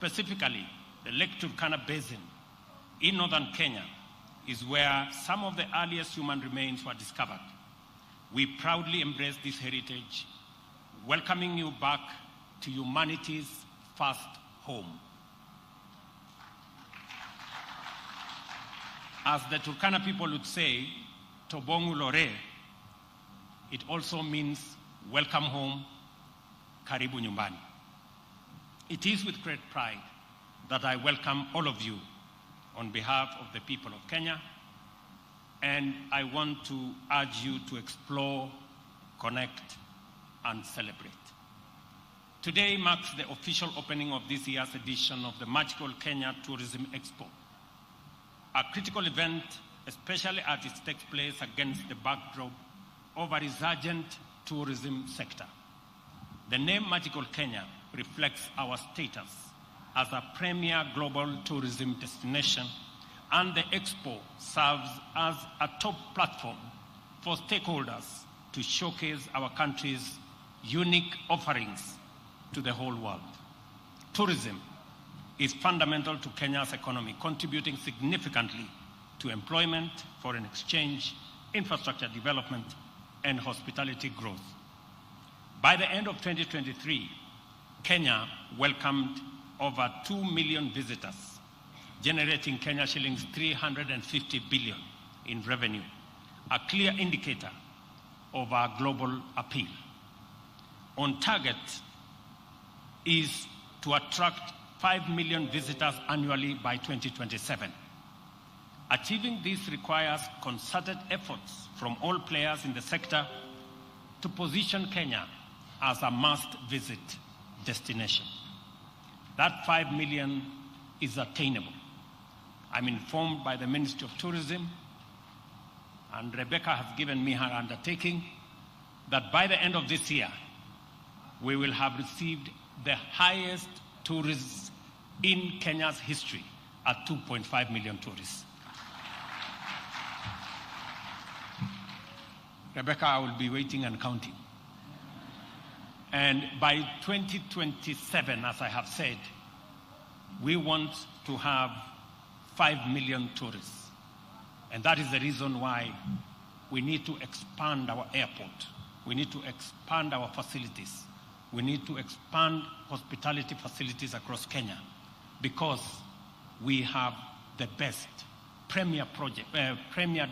Specifically, the Lake Turkana Basin in northern Kenya is where some of the earliest human remains were discovered. We proudly embrace this heritage, welcoming you back to humanity's first home. As the Turkana people would say, Tobongu Lore, it also means welcome home, karibu nyumbani. It is with great pride that I welcome all of you on behalf of the people of Kenya, and I want to urge you to explore, connect, and celebrate. Today marks the official opening of this year's edition of the Magical Kenya Tourism Expo, a critical event, especially as it takes place against the backdrop of a resurgent tourism sector. The name Magical Kenya reflects our status as a premier global tourism destination, and the Expo serves as a top platform for stakeholders to showcase our country's unique offerings to the whole world. Tourism is fundamental to Kenya's economy, contributing significantly to employment, foreign exchange, infrastructure development, and hospitality growth. By the end of 2023, Kenya welcomed over 2 million visitors, generating Kenya shillings 350 billion in revenue, a clear indicator of our global appeal. On target is to attract 5 million visitors annually by 2027. Achieving this requires concerted efforts from all players in the sector to position Kenya as a must-visit destination. That 5 million is attainable. I'm informed by the Ministry of Tourism, and Rebecca has given me her undertaking, that by the end of this year, we will have received the highest tourists in Kenya's history at 2.5 million tourists. Rebecca, I will be waiting and counting. And by 2027, as I have said, we want to have 5 million tourists. And that is the reason why we need to expand our airport. We need to expand our facilities. We need to expand hospitality facilities across Kenya, because we have the best premier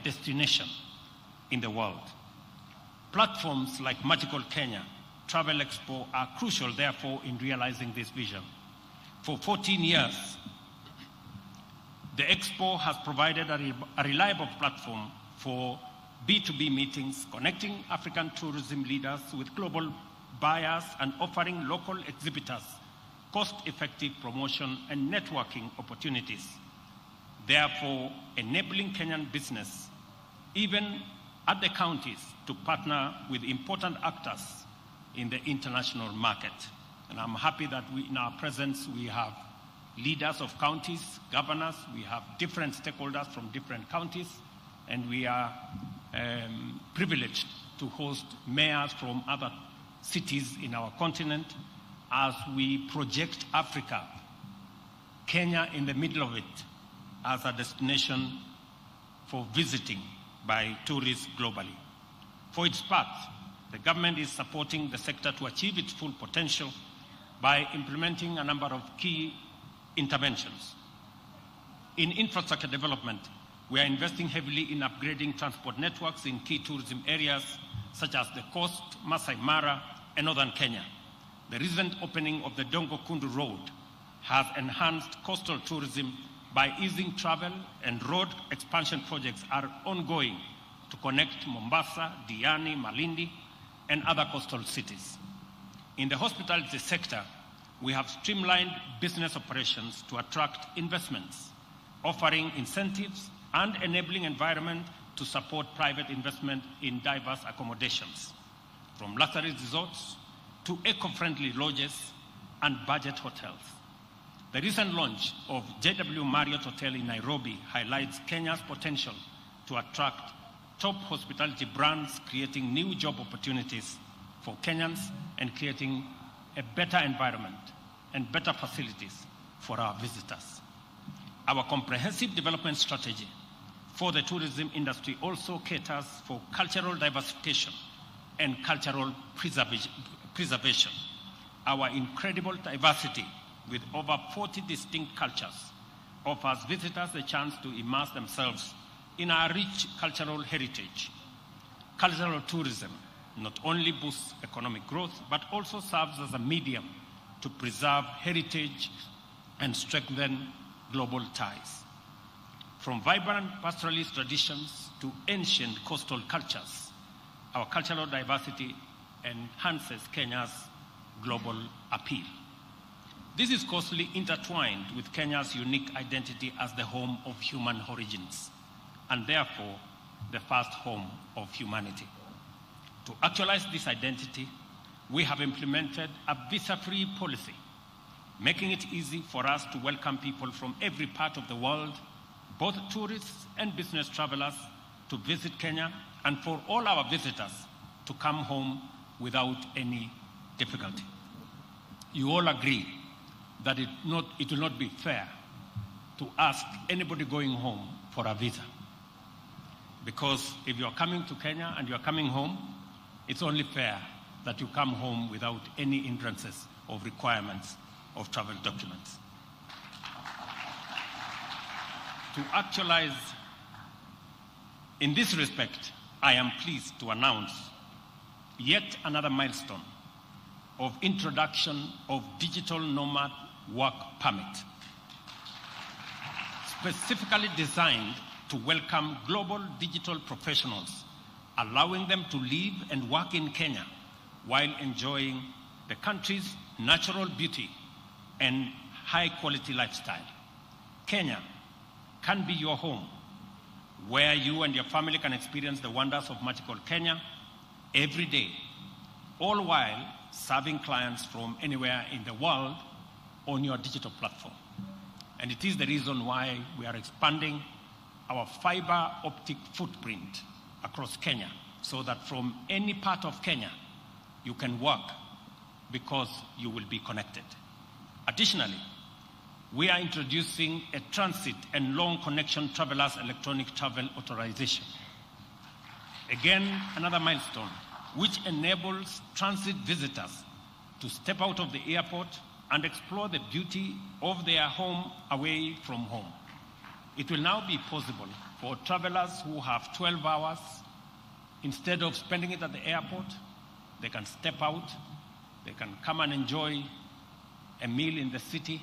destination in the world. Platforms like Magical Kenya, Travel Expo are crucial, therefore, in realizing this vision. For 14 years, the Expo has provided a reliable platform for B2B meetings, connecting African tourism leaders with global buyers and offering local exhibitors cost-effective promotion and networking opportunities, therefore enabling Kenyan business, even at the counties, to partner with important actors in the international market. And I'm happy that in our presence we have leaders of counties, governors, we have different stakeholders from different counties, and we are privileged to host mayors from other cities in our continent as we project Africa, Kenya in the middle of it, as a destination for visiting by tourists globally. For its part, the government is supporting the sector to achieve its full potential by implementing a number of key interventions. In infrastructure development, we are investing heavily in upgrading transport networks in key tourism areas such as the Coast, Masai Mara, and northern Kenya. The recent opening of the Dongo Kundu Road has enhanced coastal tourism by easing travel, and road expansion projects are ongoing to connect Mombasa, Diani, Malindi, and other coastal cities. In the hospitality sector, we have streamlined business operations to attract investments, offering incentives and enabling environment to support private investment in diverse accommodations, from luxury resorts to eco-friendly lodges and budget hotels. The recent launch of JW Marriott Hotel in Nairobi highlights Kenya's potential to attract top hospitality brands, creating new job opportunities for Kenyans and creating a better environment and better facilities for our visitors. Our comprehensive development strategy for the tourism industry also caters for cultural diversification and cultural preservation. Our incredible diversity with over 40 distinct cultures offers visitors a chance to immerse themselves in our rich cultural heritage. Cultural tourism not only boosts economic growth, but also serves as a medium to preserve heritage and strengthen global ties. From vibrant pastoralist traditions to ancient coastal cultures, our cultural diversity enhances Kenya's global appeal. This is closely intertwined with Kenya's unique identity as the home of human origins, and therefore the first home of humanity. To actualize this identity, we have implemented a visa-free policy, making it easy for us to welcome people from every part of the world, both tourists and business travelers, to visit Kenya, and for all our visitors to come home without any difficulty. You all agree that it will not be fair to ask anybody going home for a visa. Because if you're coming to Kenya and you're coming home, it's only fair that you come home without any hindrances or requirements of travel documents. To actualize, in this respect, I am pleased to announce yet another milestone of introduction of digital nomad work permit, specifically designed to welcome global digital professionals, allowing them to live and work in Kenya while enjoying the country's natural beauty and high-quality lifestyle. Kenya can be your home, where you and your family can experience the wonders of magical Kenya every day, all while serving clients from anywhere in the world on your digital platform. And it is the reason why we are expanding our fiber optic footprint across Kenya, so that from any part of Kenya, you can work because you will be connected. Additionally, we are introducing a transit and long connection travelers electronic travel authorization. Again, another milestone, which enables transit visitors to step out of the airport and explore the beauty of their home away from home. It will now be possible for travelers who have 12 hours, instead of spending it at the airport, they can step out, they can come and enjoy a meal in the city,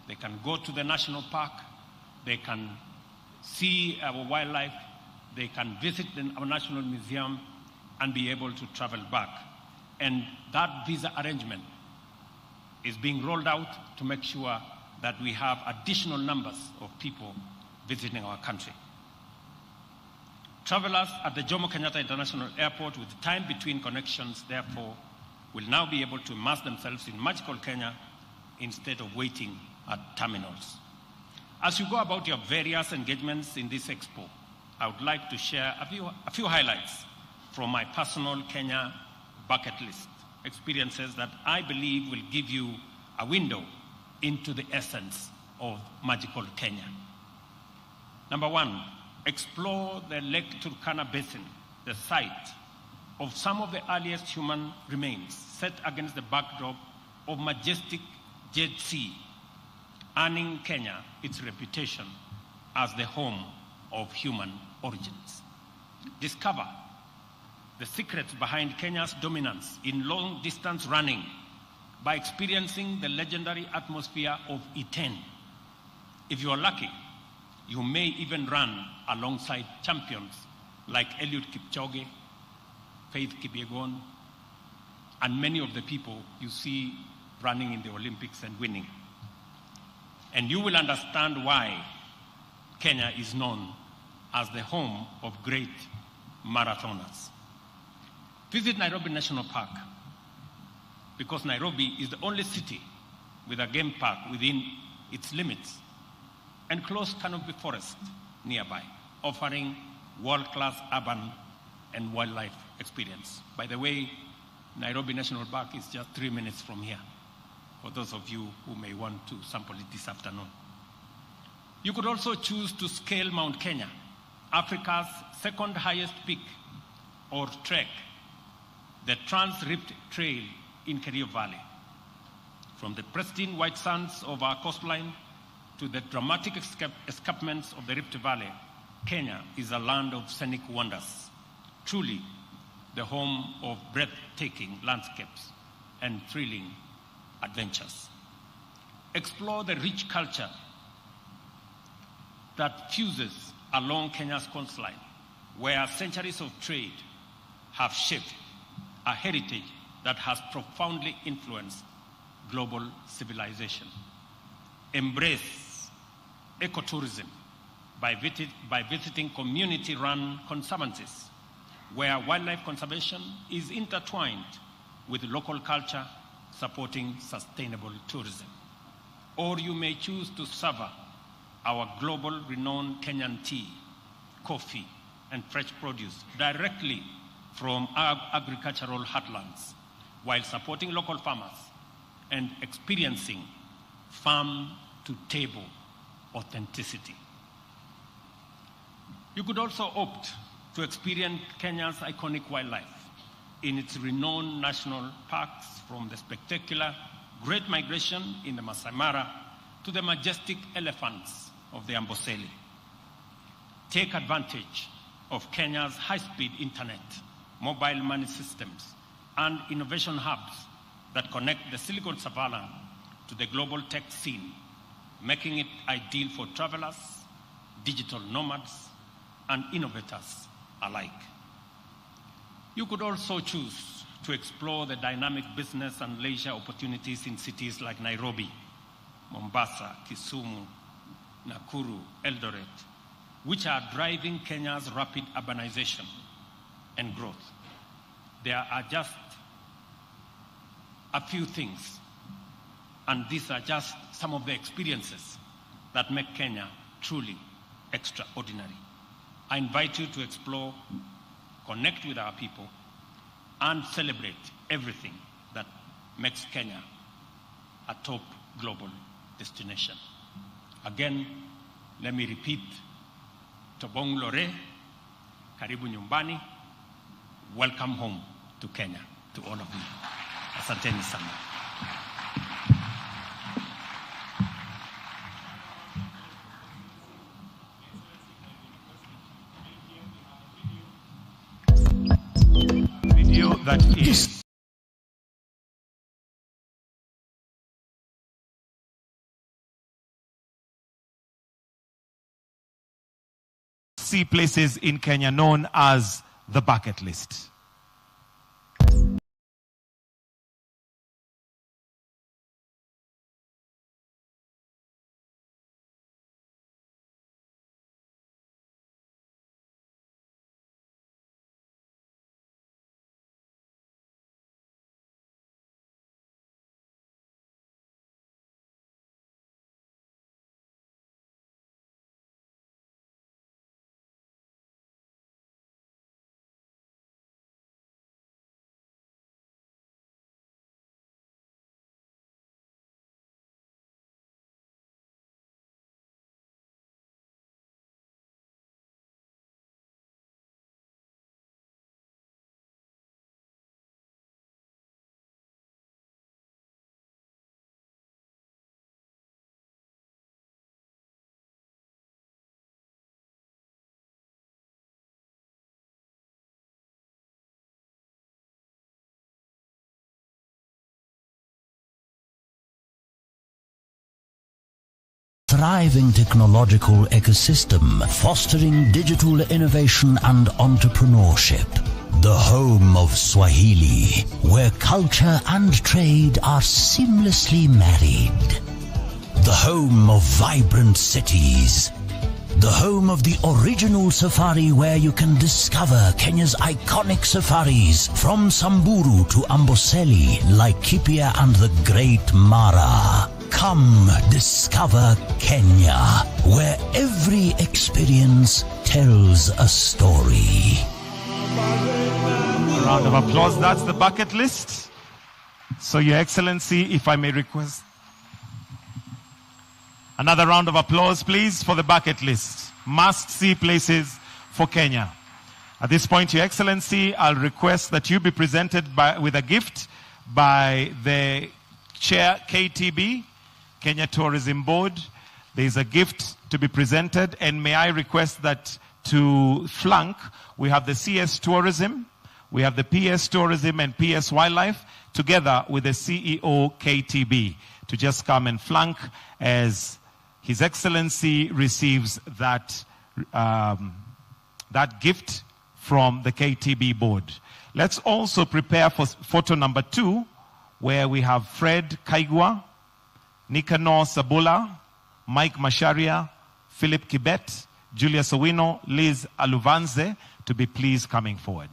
they can go to the national park, they can see our wildlife, they can visit our national museum and be able to travel back. And that visa arrangement is being rolled out to make sure that we have additional numbers of people visiting our country. Travelers at the Jomo Kenyatta International Airport with time between connections, therefore, will now be able to immerse themselves in magical Kenya instead of waiting at terminals. As you go about your various engagements in this expo, I would like to share a few highlights from my personal Kenya bucket list experiences that I believe will give you a window into the essence of magical Kenya. Number one, explore the Lake Turkana Basin, the site of some of the earliest human remains set against the backdrop of majestic Jet Sea, earning Kenya its reputation as the home of human origins. Discover the secrets behind Kenya's dominance in long-distance running by experiencing the legendary atmosphere of Iten. If you are lucky, you may even run alongside champions like Eliud Kipchoge, Faith Kipyegon, and many of the people you see running in the Olympics and winning. And you will understand why Kenya is known as the home of great marathoners. Visit Nairobi National Park, because Nairobi is the only city with a game park within its limits and close canopy forest nearby, offering world-class urban and wildlife experience. By the way, Nairobi National Park is just 3 minutes from here. for those of you who may want to sample it this afternoon. You could also choose to scale Mount Kenya, Africa's second highest peak or trek, the Trans-Rift Trail in Kerio Valley. From the pristine white sands of our coastline to the dramatic escarpments of the Rift Valley, Kenya is a land of scenic wonders, truly the home of breathtaking landscapes and thrilling adventures. Explore the rich culture that fuses along Kenya's coastline, where centuries of trade have shaped a heritage that has profoundly influenced global civilization. Embrace ecotourism by visiting community-run conservancies, where wildlife conservation is intertwined with local culture, supporting sustainable tourism. Or you may choose to savor our global renowned Kenyan tea, coffee, and fresh produce directly from our agricultural heartlands, while supporting local farmers and experiencing farm-to-table authenticity. You could also opt to experience Kenya's iconic wildlife in its renowned national parks, from the spectacular Great Migration in the Masai Mara to the majestic elephants of the Amboseli. Take advantage of Kenya's high-speed internet, mobile money systems, and innovation hubs that connect the Silicon Savannah to the global tech scene, making it ideal for travelers, digital nomads, and innovators alike. You could also choose to explore the dynamic business and leisure opportunities in cities like Nairobi, Mombasa, Kisumu, Nakuru, Eldoret, which are driving Kenya's rapid urbanization and growth. There are just a few things, and these are just some of the experiences that make Kenya truly extraordinary. I invite you to explore, connect with our people, and celebrate everything that makes Kenya a top global destination. Again, let me repeat, Tobong Lore, Karibu Nyumbani, welcome home to Kenya, to all of you. Asanteni sana. Video that is see places in Kenya known as the bucket list. Thriving technological ecosystem, fostering digital innovation and entrepreneurship. The home of Swahili, where culture and trade are seamlessly married. The home of vibrant cities. The home of the original safari, where you can discover Kenya's iconic safaris from Samburu to Amboseli, Laikipia and the Great Mara. Come discover Kenya, where every experience tells a story. A round of applause. That's the bucket list. So, Your Excellency, if I may request another round of applause, please, for the bucket list. Must-see places for Kenya. At this point, Your Excellency, I'll request that you be presented with a gift by the Chair KTB, Kenya Tourism Board. There is a gift to be presented, and may I request that to flank, we have the CS Tourism, we have the PS Tourism and PS Wildlife, together with the CEO KTB, to just come and flank as His Excellency receives that, that gift from the KTB board. Let's also prepare for photo number 2, where we have Fred Kaigwa, Nicanor Sabula, Mike Masharia, Philip Kibet, Julius Owino, Liz Aluvanze, to be pleased coming forward.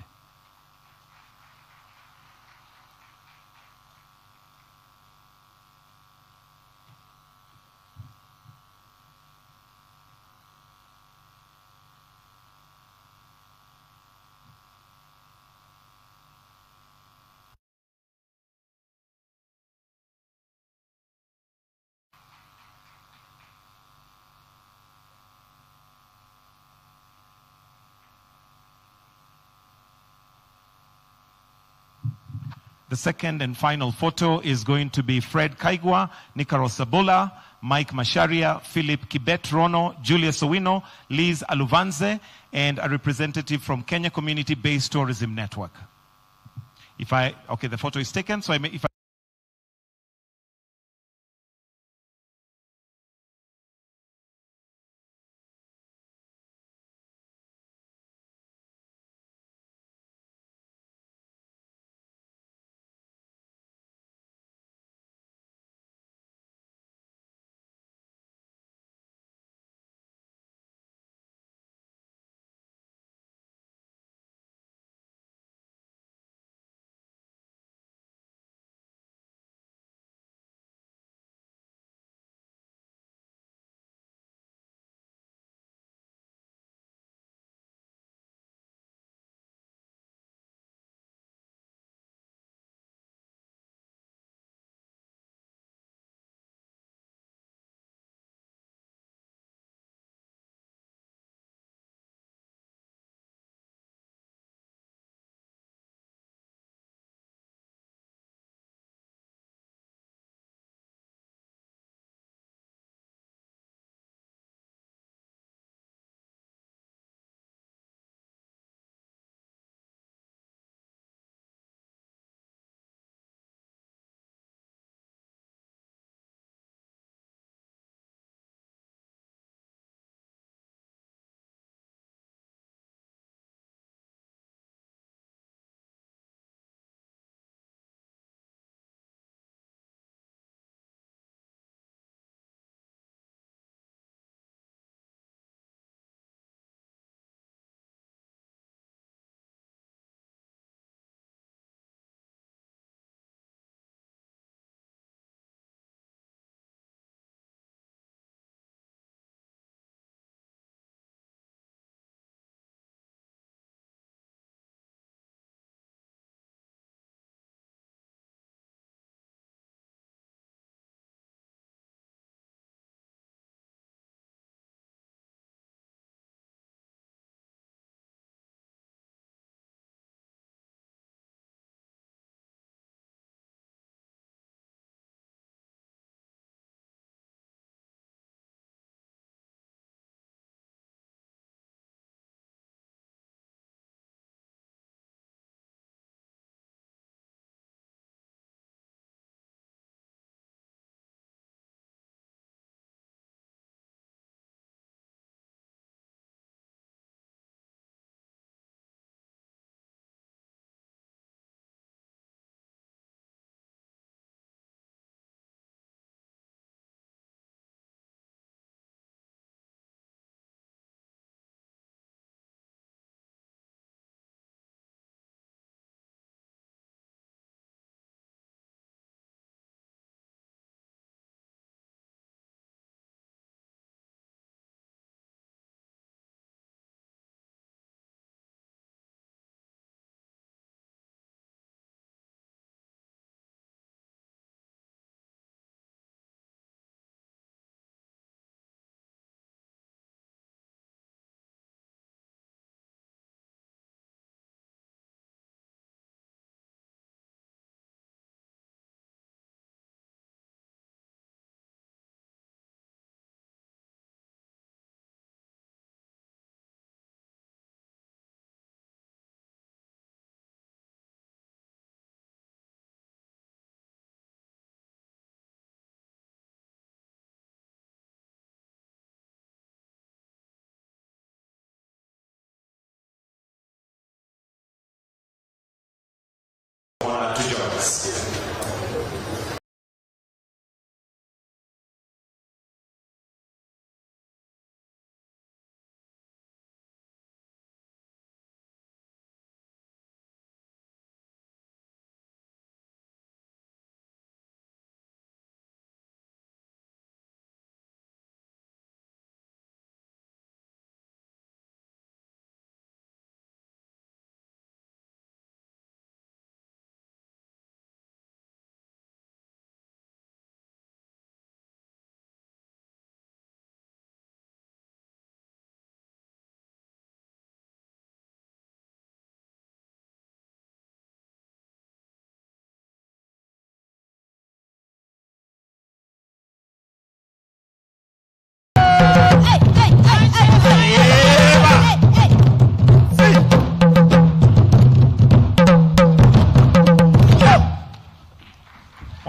The second and final photo is going to be Fred Kaigwa, Nikaro Sabola, Mike Masharia, Philip Kibet Rono, Julius Owino, Liz Aluvanze, and a representative from Kenya Community-Based Tourism Network. Okay, the photo is taken, so if I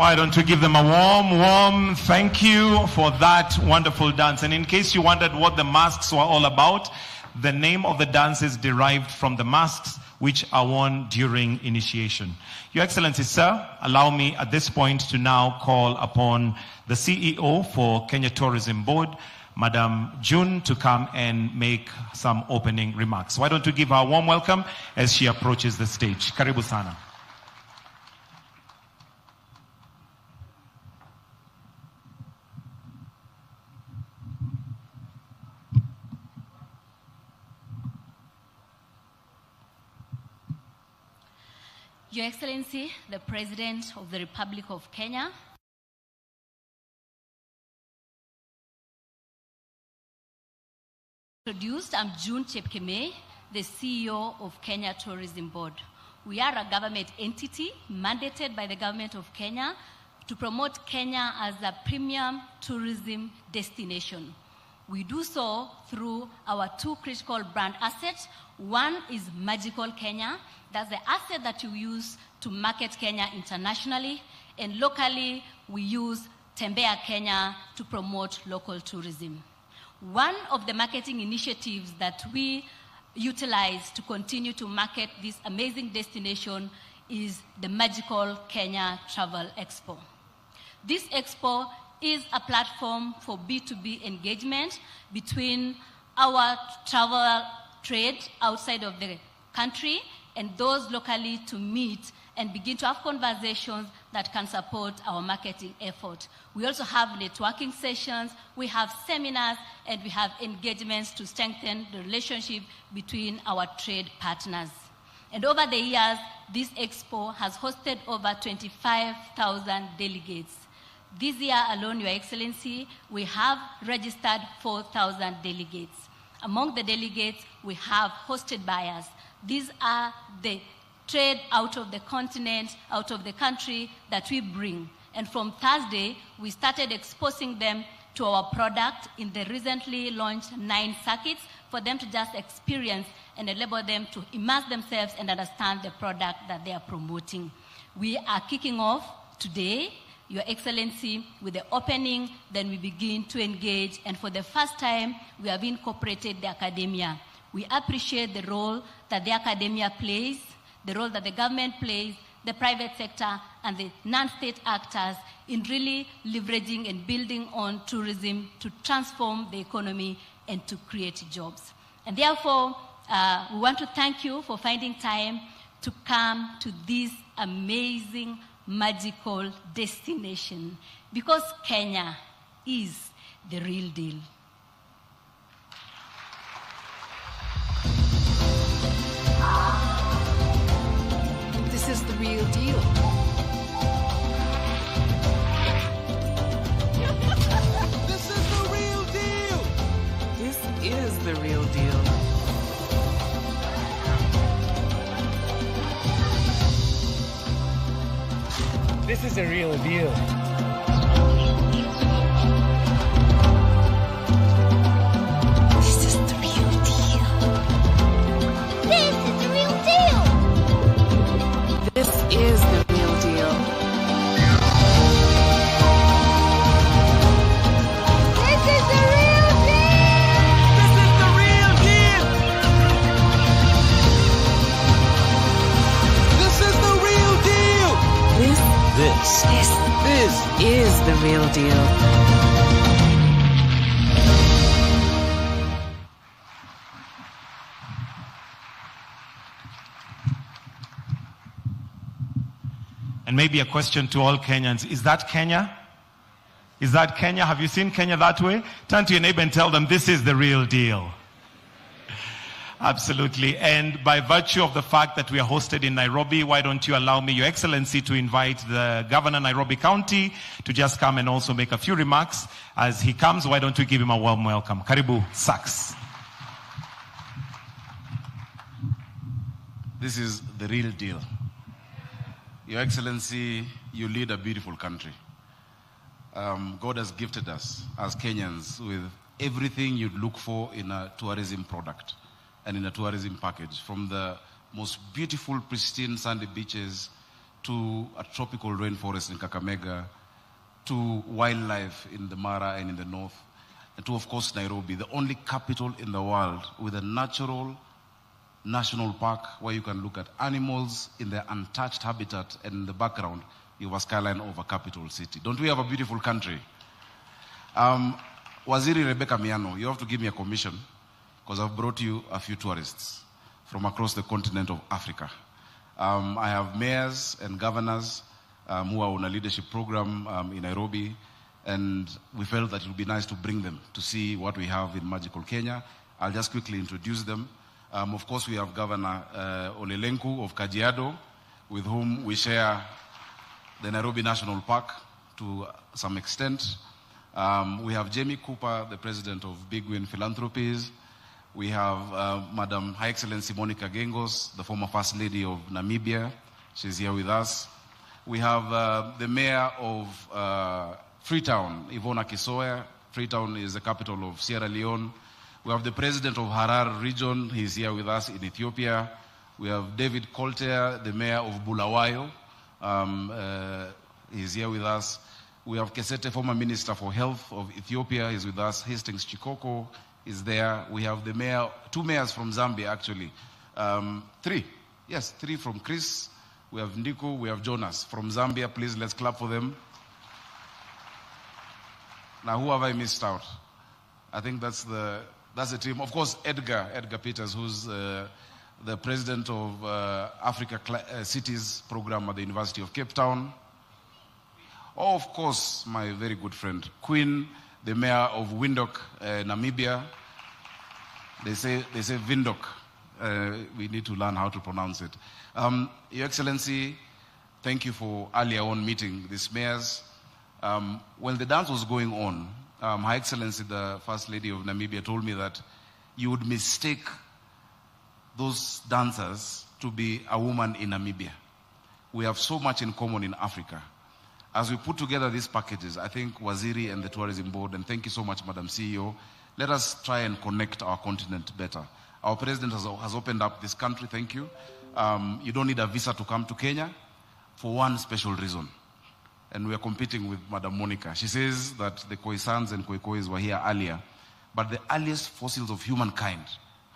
Why don't we give them a warm thank you for that wonderful dance. And in case you wondered what the masks were all about, the name of the dance is derived from the masks which are worn during initiation. Your Excellency, sir, allow me at this point to now call upon the CEO for Kenya Tourism Board, Madam June, to come and make some opening remarks. Why don't we give her a warm welcome as she approaches the stage. Karibu sana. Your Excellency, the President of the Republic of Kenya, I'm June Chepkemei, the CEO of Kenya Tourism Board. We are a government entity mandated by the government of Kenya to promote Kenya as a premium tourism destination. We do so through our two critical brand assets. One is Magical Kenya. That's the asset that you use to market Kenya internationally. And locally, we use Tembea Kenya to promote local tourism. One of the marketing initiatives that we utilize to continue to market this amazing destination is the Magical Kenya Travel Expo. This expo is a platform for B2B engagement between our travel trade outside of the country and those locally to meet and begin to have conversations that can support our marketing effort. We also have networking sessions, we have seminars, and we have engagements to strengthen the relationship between our trade partners. And over the years, this expo has hosted over 25,000 delegates. This year alone, Your Excellency, we have registered 4,000 delegates. Among the delegates, we have hosted buyers. These are the trade out of the continent, out of the country that we bring. And from Thursday, we started exposing them to our product in the recently launched 9 circuits for them to just experience and enable them to immerse themselves and understand the product that they are promoting. We are kicking off today, Your Excellency, with the opening, then we begin to engage, and for the first time, we have incorporated the academia. We appreciate the role that the academia plays, the role that the government plays, the private sector, and the non-state actors in really leveraging and building on tourism to transform the economy and to create jobs. And therefore, we want to thank you for finding time to come to this amazing, magical destination, because Kenya is the real deal. This is the real deal. This is the real deal. This is the real deal. This is a real deal. This is the real deal. This is the real deal. This is the real deal. This is the real deal. This is the real deal. This is the real deal. This is the real deal. And maybe a question to all Kenyans. Is that Kenya? Is that Kenya? Have you seen Kenya that way? Turn to your neighbor and tell them this is the real deal. Absolutely. And by virtue of the fact that we are hosted in Nairobi, why don't you allow me, Your Excellency, to invite the Governor Nairobi County to just come and also make a few remarks. As he comes, why don't we give him a warm welcome? Karibu, Saks. This is the real deal. Your Excellency, you lead a beautiful country. God has gifted us as Kenyans with everything you'd look for in a tourism product and in a tourism package, from the most beautiful, pristine sandy beaches to a tropical rainforest in Kakamega, to wildlife in the Mara and in the north, and to, of course, Nairobi, the only capital in the world with a natural national park where you can look at animals in their untouched habitat, and in the background, you have a skyline of a capital city. Don't we have a beautiful country? Waziri Rebecca Miano, you have to give me a commission because I've brought you a few tourists from across the continent of Africa. I have mayors and governors who are on a leadership program in Nairobi, and we felt that it would be nice to bring them to see what we have in magical Kenya. I'll just quickly introduce them. Of course, we have Governor Olelenku of Kajiado, with whom we share the Nairobi National Park to some extent. We have Jamie Cooper, the president of Big Win Philanthropies. We have Madam High Excellency Monica Gengos, the former First Lady of Namibia. She's here with us. We have the mayor of Freetown, Ivona Kisoya. Freetown is the capital of Sierra Leone. We have the president of Harar region. He's here with us in Ethiopia. We have David Colter, the mayor of Bulawayo. He's here with us. We have Kesete, former minister for health of Ethiopia. He's with us. Hastings Chikoko is there. We have the mayor, two mayors from Zambia, actually. Three from Chris. We have Ndiku, we have Jonas from Zambia. Please, let's clap for them. Now, who have I missed out? I think that's the team. Of course, Edgar Peters, who's the president of Africa Cities program at the University of Cape Town. Oh, of course, my very good friend, Queen, the mayor of Windhoek, Namibia. They say Windhoek. We need to learn how to pronounce it. Your Excellency, thank you for earlier on meeting these mayors. When the dance was going on, Her Excellency, the First Lady of Namibia, told me that you would mistake those dancers to be a woman in Namibia. We have so much in common in Africa. As we put together these packages, I think Waziri and the Tourism Board, and thank you so much, Madam CEO, let us try and connect our continent better. Our president has opened up this country, thank you. You don't need a visa to come to Kenya for one special reason. And we are competing with Madam Monica. She says that the Khoisans and Khoikois were here earlier, but the earliest fossils of humankind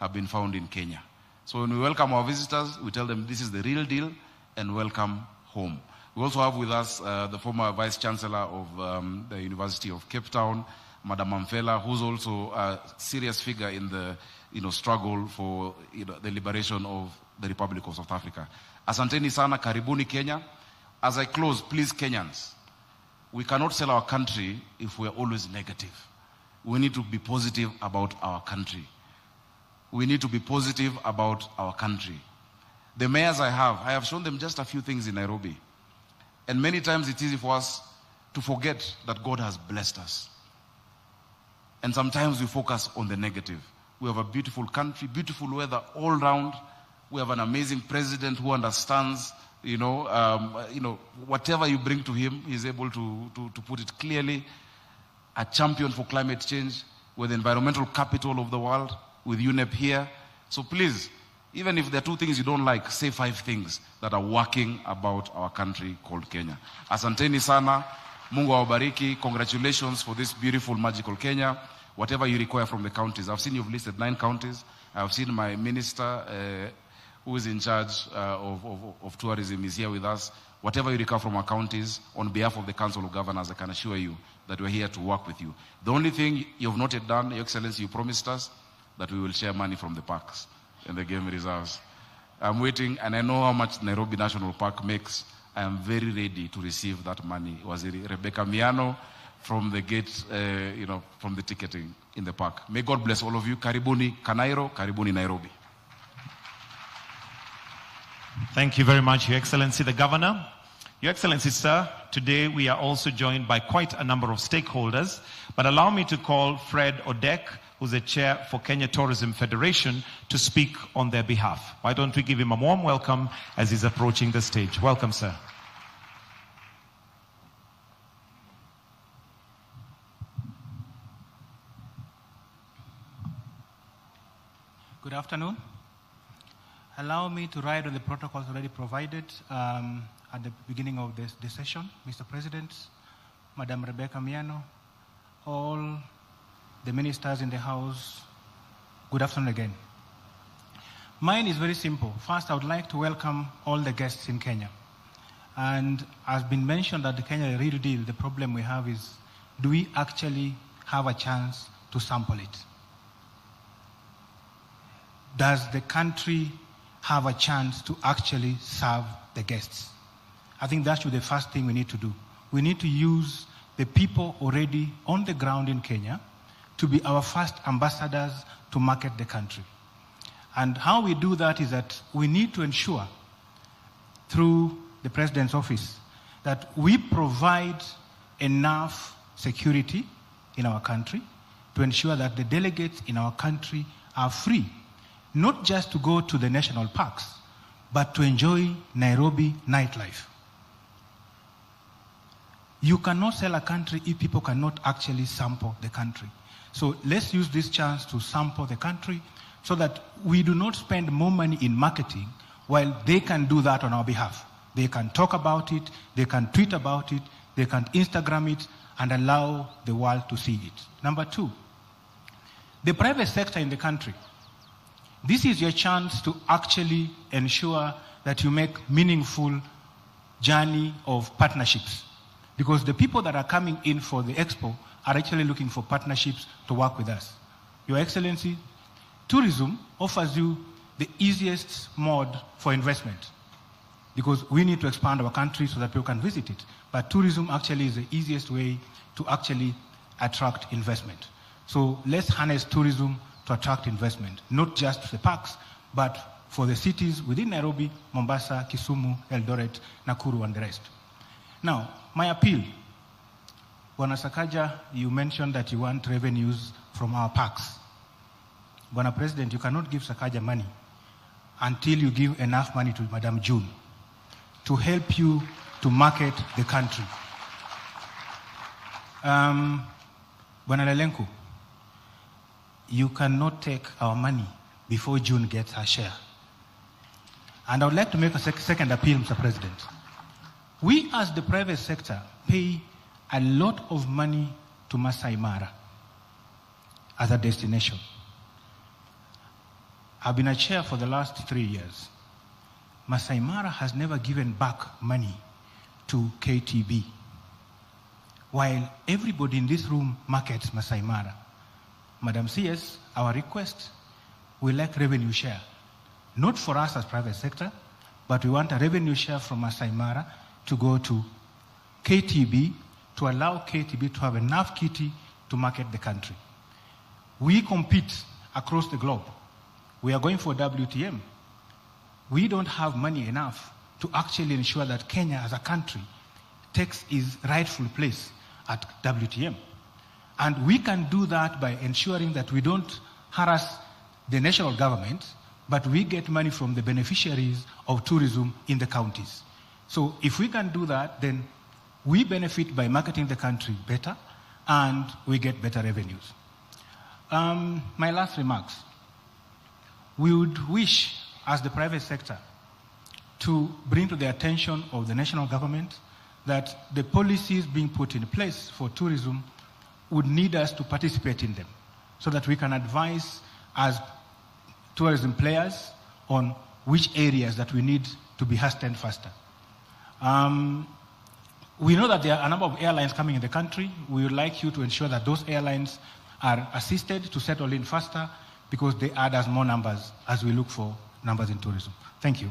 have been found in Kenya. So when we welcome our visitors, we tell them this is the real deal and welcome home. We also have with us the former Vice Chancellor of the University of Cape Town, Madam Mamfela, who's also a serious figure in the struggle for the liberation of the Republic of South Africa. Asanteni sana, karibuni Kenya. As I close, please Kenyans, we cannot sell our country if we're always negative. We need to be positive about our country. We need to be positive about our country. The mayors I have shown them just a few things in Nairobi. And many times it's easy for us to forget that God has blessed us. And sometimes we focus on the negative. We have a beautiful country, beautiful weather all round. We have an amazing president who understands, whatever you bring to him, he's able to put it clearly. A champion for climate change. We're the environmental capital of the world with UNEP here. So please, even if there are two things you don't like, say 5 things that are working about our country called Kenya. Asanteni sana. Mungu awabariki. Congratulations for this beautiful, magical Kenya. Whatever you require from the counties. I've seen you've listed 9 counties. I've seen my minister, who is in charge of tourism, is here with us. Whatever you require from our counties, on behalf of the Council of Governors, I can assure you that we're here to work with you. The only thing you've not yet done, Your Excellency, you promised us that we will share money from the parks and the game reserves. I'm waiting, and I know how much Nairobi National Park makes. I am very ready to receive that money. Waziri Rebecca Miano from the gate, from the ticketing in the park. May God bless all of you. Karibuni Kanairo, karibuni Nairobi. Thank you very much, Your Excellency, the Governor. Your Excellency, sir, today we are also joined by quite a number of stakeholders, but allow me to call Fred Odek, who's the chair for Kenya Tourism Federation, to speak on their behalf. Why don't we give him a warm welcome as he's approaching the stage. Welcome, sir. Good afternoon. Allow me to ride on the protocols already provided at the beginning of this session. Mr. President, Madam Rebecca Miano, all the ministers in the House, good afternoon again. Mine is very simple. First, I would like to welcome all the guests in Kenya. And as been mentioned that the Kenya real deal, the problem we have is, do we actually have a chance to sample it? Does the country have a chance to actually serve the guests? I think that should be the first thing we need to do. We need to use the people already on the ground in Kenya to be our first ambassadors to market the country. And how we do that is that we need to ensure through the President's office that we provide enough security in our country to ensure that the delegates in our country are free, not just to go to the national parks, but to enjoy Nairobi nightlife. You cannot sell a country if people cannot actually sample the country. So let's use this chance to sample the country so that we do not spend more money in marketing while they can do that on our behalf. They can talk about it, they can tweet about it, they can Instagram it, and allow the world to see it. Number two, the private sector in the country. This is your chance to actually ensure that you make meaningful journey of partnerships. Because the people that are coming in for the Expo are actually looking for partnerships to work with us. Your Excellency, tourism offers you the easiest mode for investment because we need to expand our country so that people can visit it. But tourism actually is the easiest way to actually attract investment. So let's harness tourism to attract investment, not just the parks, but for the cities within Nairobi, Mombasa, Kisumu, Eldoret, Nakuru, and the rest. Now, my appeal. Bwana Sakaja, you mentioned that you want revenues from our parks. Bwana President, you cannot give Sakaja money until you give enough money to Madam June to help you to market the country. Bwana Lelenku, you cannot take our money before June gets her share. And I would like to make a second appeal, Mr. President. We as the private sector pay a lot of money to Masai Mara as a destination. I've been a chair for the last 3 years. Masai Mara has never given back money to KTB, while everybody in this room markets Masai Mara. Madam CS, our request, we like revenue share. Not for us as private sector, but we want a revenue share from Masai Mara to go to KTB to allow KTB to have enough kitty to market the country. We compete across the globe. We are going for WTM. We don't have money enough to actually ensure that Kenya as a country takes its rightful place at WTM. And we can do that by ensuring that we don't harass the national government, but we get money from the beneficiaries of tourism in the counties. So if we can do that, then we benefit by marketing the country better and we get better revenues. My last remarks. We would wish, as the private sector, to bring to the attention of the national government that the policies being put in place for tourism would need us to participate in them so that we can advise as tourism players on which areas that we need to be hastened faster. We know that there are a number of airlines coming in the country. We would like you to ensure that those airlines are assisted to settle in faster because they add us more numbers as we look for numbers in tourism. Thank you.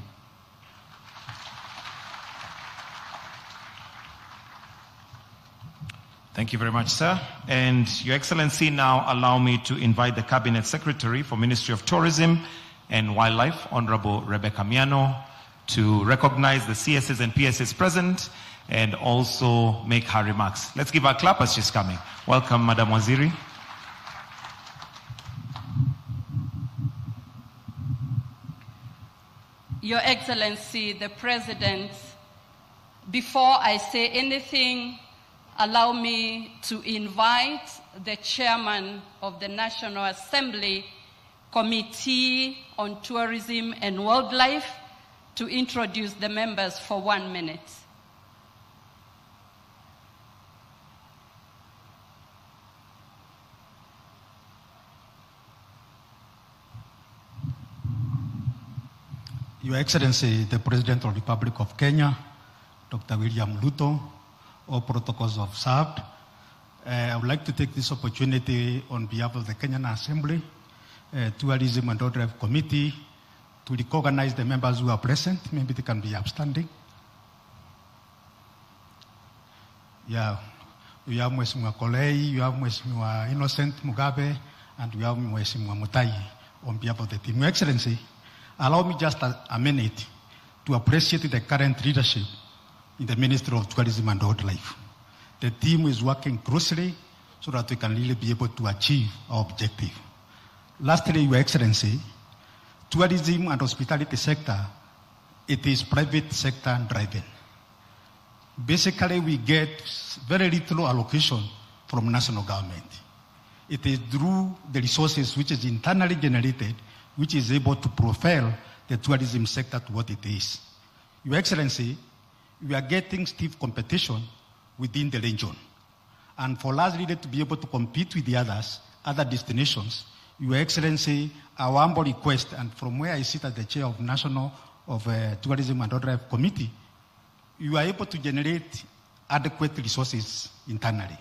Thank you very much, sir. And Your Excellency, now allow me to invite the Cabinet Secretary for Ministry of Tourism and Wildlife, Honorable Rebecca Miano, to recognize the CSs and PSs present and also make her remarks. Let's give her a clap as she's coming. Welcome, Madam Waziri. Your Excellency, the President, before I say anything, allow me to invite the Chairman of the National Assembly Committee on Tourism and Wildlife to introduce the members for 1 minute. Your Excellency, the President of the Republic of Kenya, Dr. William Ruto, all protocols observed. I would like to take this opportunity on behalf of the Kenyan Assembly, Tourism and Wildlife Committee, to recognize the members who are present. Maybe they can be upstanding. Yeah, we have Mheshimiwa Kolei, we have Mheshimiwa Innocent Mugabe, and we have Mheshimiwa Mutai on behalf of the team. Your Excellency, allow me just a minute to appreciate the current leadership in the Ministry of Tourism and Wildlife. The team is working closely so that we can really be able to achieve our objective. Lastly, Your Excellency, tourism and hospitality sector, it is private sector driven. Basically, we get very little allocation from national government. It is through the resources which is internally generated, which is able to propel the tourism sector to what it is. Your Excellency, we are getting stiff competition within the region. And for us really to be able to compete with the other destinations, Your Excellency, our humble request, and from where I sit as the chair of Tourism and Wildlife Committee, you are able to generate adequate resources internally.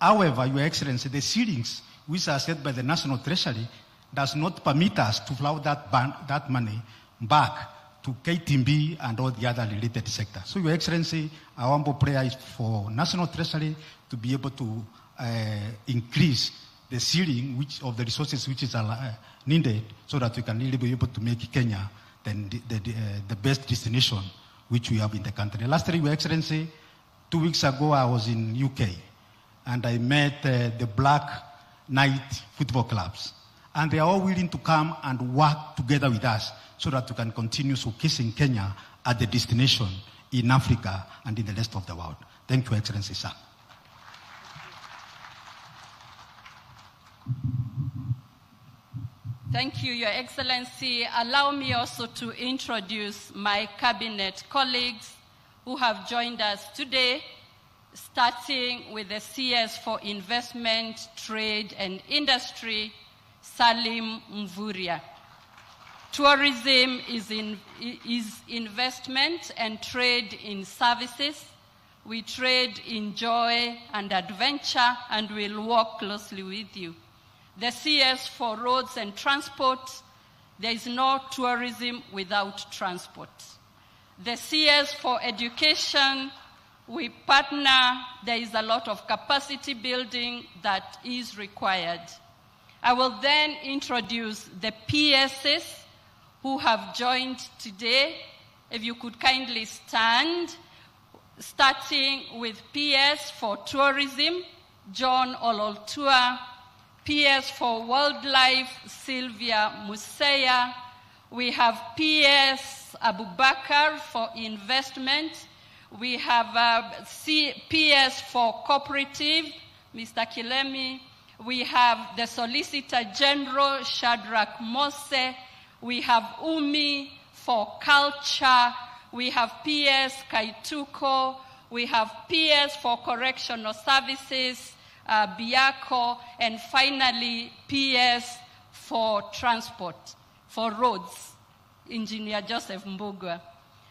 However, Your Excellency, the ceilings which are set by the National Treasury does not permit us to flow that money back to KTB and all the other related sectors. So, Your Excellency, our humble prayer is for National Treasury to be able to increase the ceiling of the resources which is needed so that we can really be able to make Kenya the best destination which we have in the country. Lastly, Your Excellency, 2 weeks ago I was in UK and I met the Black Knight football clubs. And they are all willing to come and work together with us so that we can continue showcasing Kenya as the destination in Africa and in the rest of the world. Thank you, Excellency, sir. Thank you, Your Excellency. Allow me also to introduce my cabinet colleagues who have joined us today, starting with the CS for Investment, Trade and Industry, Salim Mvuria. Tourism is investment and trade in services. We trade in joy and adventure and will work closely with you. The CS for Roads and Transport, there is no tourism without transport. The CS for Education, we partner, there is a lot of capacity building that is required. I will then introduce the PSs who have joined today. If you could kindly stand, starting with PS for Tourism, John Ololtua, PS for Wildlife, Sylvia Museya. We have PS Abubakar for Investment. We have PS for Cooperative, Mr. Kilemi. We have the Solicitor General, Shadrach Mose. We have UMI for Culture. We have PS Kaituko. We have PS for Correctional Services, Biako. And finally, PS for Transport, for Roads, Engineer Joseph Mbugua.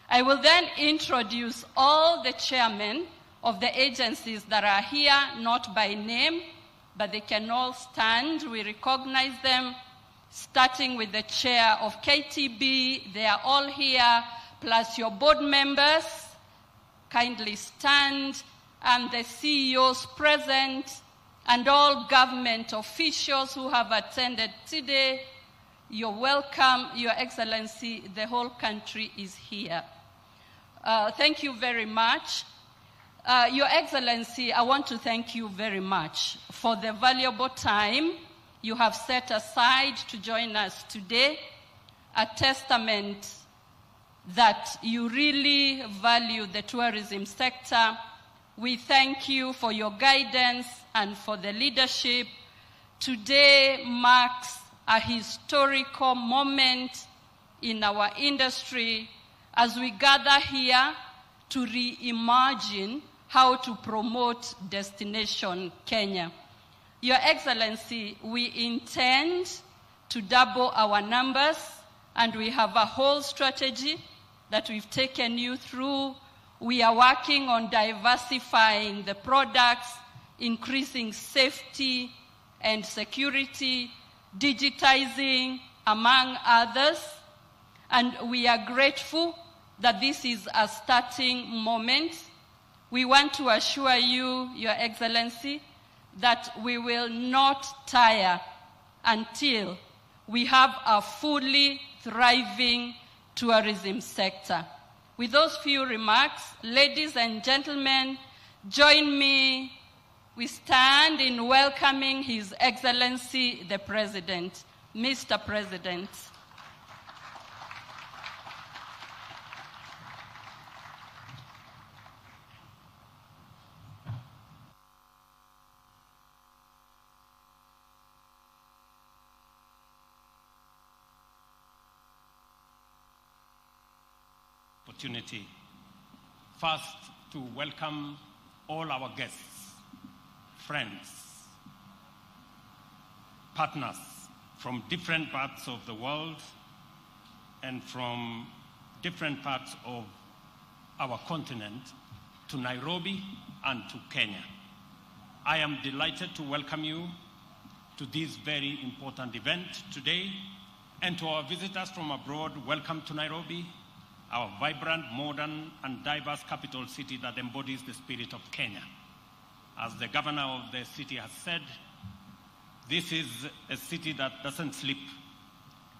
I will then introduce all the chairmen of the agencies that are here, not by name, but they can all stand. We recognize them, starting with the chair of KTB. They are all here, plus your board members. Kindly stand, and the CEOs present, and all government officials who have attended today. You're welcome, Your Excellency. The whole country is here. Thank you very much. Your Excellency, I want to thank you very much for the valuable time you have set aside to join us today, a testament that you really value the tourism sector. We thank you for your guidance and for the leadership. Today marks a historical moment in our industry as we gather here to reimagine how to promote Destination Kenya. Your Excellency, we intend to double our numbers, and we have a whole strategy that we've taken you through. We are working on diversifying the products, increasing safety and security, digitizing, among others. And we are grateful that this is a starting moment. We want to assure you, Your Excellency, that we will not tire until we have a fully thriving tourism sector. With those few remarks, ladies and gentlemen, join me. We stand in welcoming His Excellency the President. Mr. President. Opportunity first to welcome all our guests, friends, partners from different parts of the world and from different parts of our continent to Nairobi and to Kenya. I am delighted to welcome you to this very important event today, and to our visitors from abroad, welcome to Nairobi, our vibrant, modern, and diverse capital city that embodies the spirit of Kenya. As the governor of the city has said, this is a city that doesn't sleep,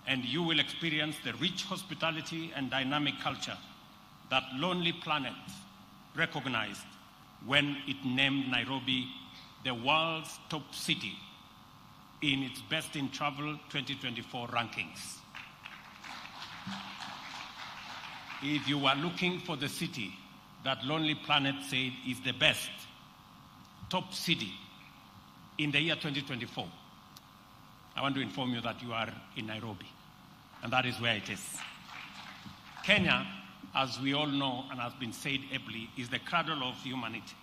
and you will experience the rich hospitality and dynamic culture that Lonely Planet recognized when it named Nairobi the world's top city in its Best in Travel 2024 rankings. If you are looking for the city that Lonely Planet said is the best top city in the year 2024, I want to inform you that you are in Nairobi, and that is where it is. Kenya, as we all know and has been said ably, is the cradle of humanity,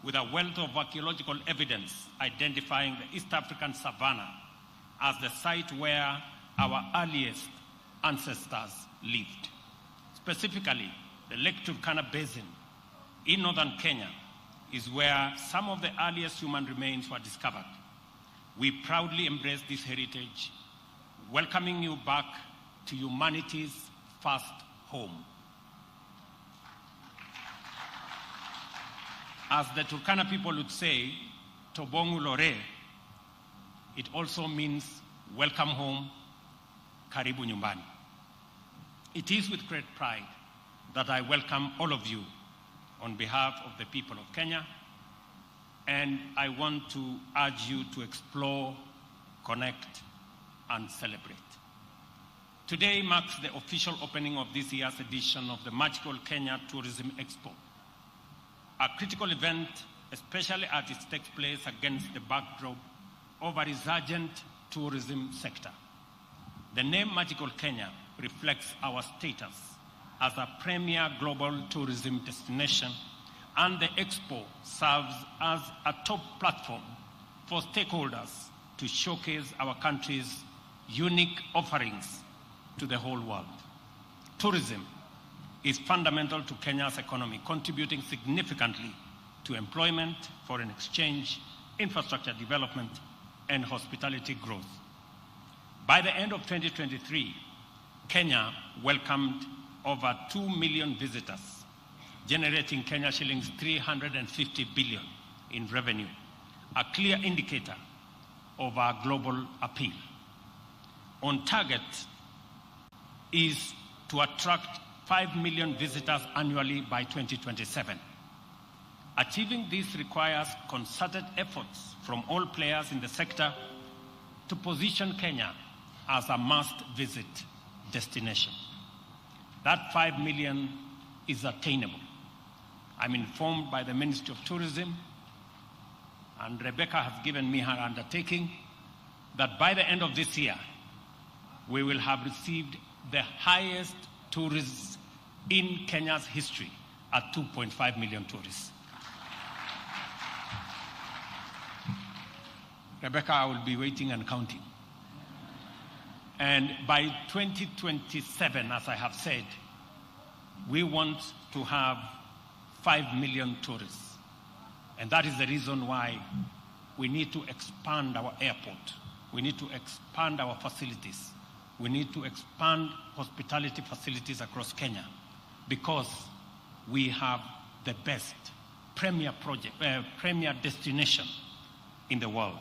with a wealth of archaeological evidence identifying the East African savanna as the site where our earliest ancestors lived. Specifically, the Lake Turkana Basin in northern Kenya is where some of the earliest human remains were discovered. We proudly embrace this heritage, welcoming you back to humanity's first home. As the Turkana people would say, Tobongu Lore, it also means welcome home, Karibu Nyumbani. It is with great pride that I welcome all of you on behalf of the people of Kenya, and I want to urge you to explore, connect, and celebrate. Today marks the official opening of this year's edition of the Magical Kenya Tourism Expo, a critical event, especially as it takes place against the backdrop of a resurgent tourism sector. The name Magical Kenya reflects our status as a premier global tourism destination, and the Expo serves as a top platform for stakeholders to showcase our country's unique offerings to the whole world. Tourism is fundamental to Kenya's economy, contributing significantly to employment, foreign exchange, infrastructure development, and hospitality growth. By the end of 2023, Kenya welcomed over 2 million visitors, generating Kenya shillings 350 billion in revenue, a clear indicator of our global appeal. On target is to attract 5 million visitors annually by 2027. Achieving this requires concerted efforts from all players in the sector to position Kenya as a must-visit destination. That 5 million is attainable. I'm informed by the Ministry of Tourism, and Rebecca has given me her undertaking, that by the end of this year, we will have received the highest tourists in Kenya's history at 2.5 million tourists. Rebecca, I will be waiting and counting. And by 2027, as I have said, we want to have 5 million tourists. And that is the reason why we need to expand our airport. We need to expand our facilities. We need to expand hospitality facilities across Kenya because we have the best premier destination in the world.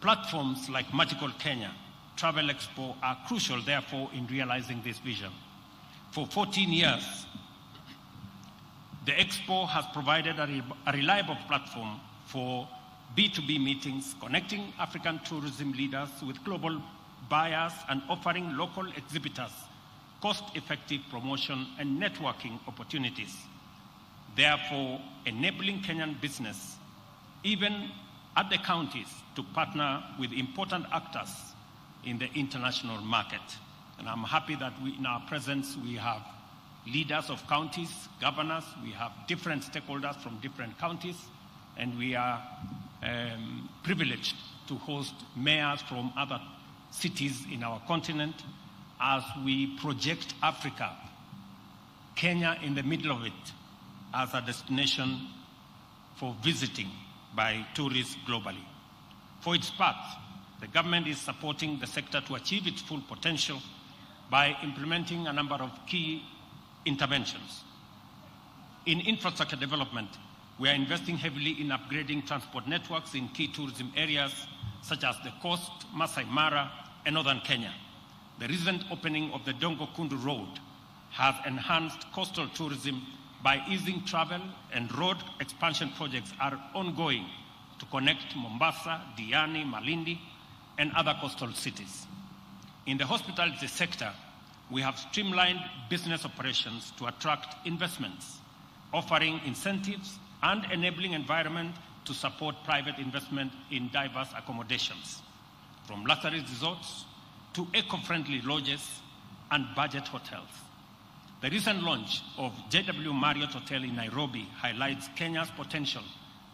Platforms like Magical Kenya, Travel Expo are crucial, therefore, in realizing this vision. For 14 years, the Expo has provided a reliable platform for B2B meetings, connecting African tourism leaders with global buyers and offering local exhibitors cost-effective promotion and networking opportunities, therefore enabling Kenyan business, even at the counties, to partner with important actors in the international market. And I'm happy that in our presence, we have leaders of counties, governors, we have different stakeholders from different counties, and we are privileged to host mayors from other cities in our continent as we project Africa, Kenya in the middle of it, as a destination for visiting by tourists globally. For its part, the government is supporting the sector to achieve its full potential by implementing a number of key interventions. In infrastructure development, we are investing heavily in upgrading transport networks in key tourism areas such as the Coast, Masai Mara, and Northern Kenya. The recent opening of the Dongo Kundu Road has enhanced coastal tourism by easing travel, and road expansion projects are ongoing to connect Mombasa, Diani, Malindi, and other coastal cities. In the hospitality sector, we have streamlined business operations to attract investments, offering incentives and enabling environment to support private investment in diverse accommodations, from luxury resorts to eco-friendly lodges and budget hotels. The recent launch of JW Marriott Hotel in Nairobi highlights Kenya's potential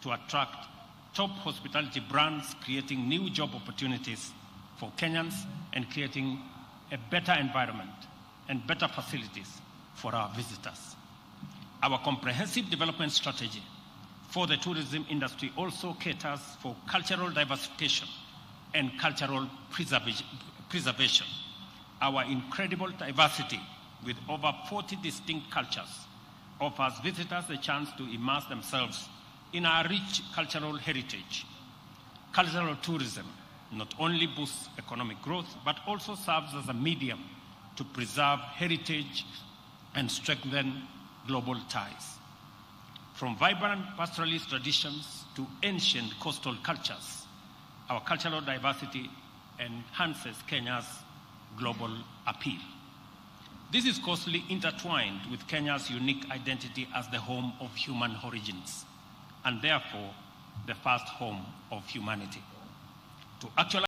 to attract top hospitality brands, creating new job opportunities for Kenyans and creating a better environment and better facilities for our visitors. Our comprehensive development strategy for the tourism industry also caters for cultural diversification and cultural preservation. Our incredible diversity, with over 40 distinct cultures, offers visitors a chance to immerse themselves in our rich cultural heritage. Cultural tourism not only boosts economic growth, but also serves as a medium to preserve heritage and strengthen global ties. From vibrant pastoralist traditions to ancient coastal cultures, our cultural diversity enhances Kenya's global appeal. This is closely intertwined with Kenya's unique identity as the home of human origins, and therefore the first home of humanity. To actualize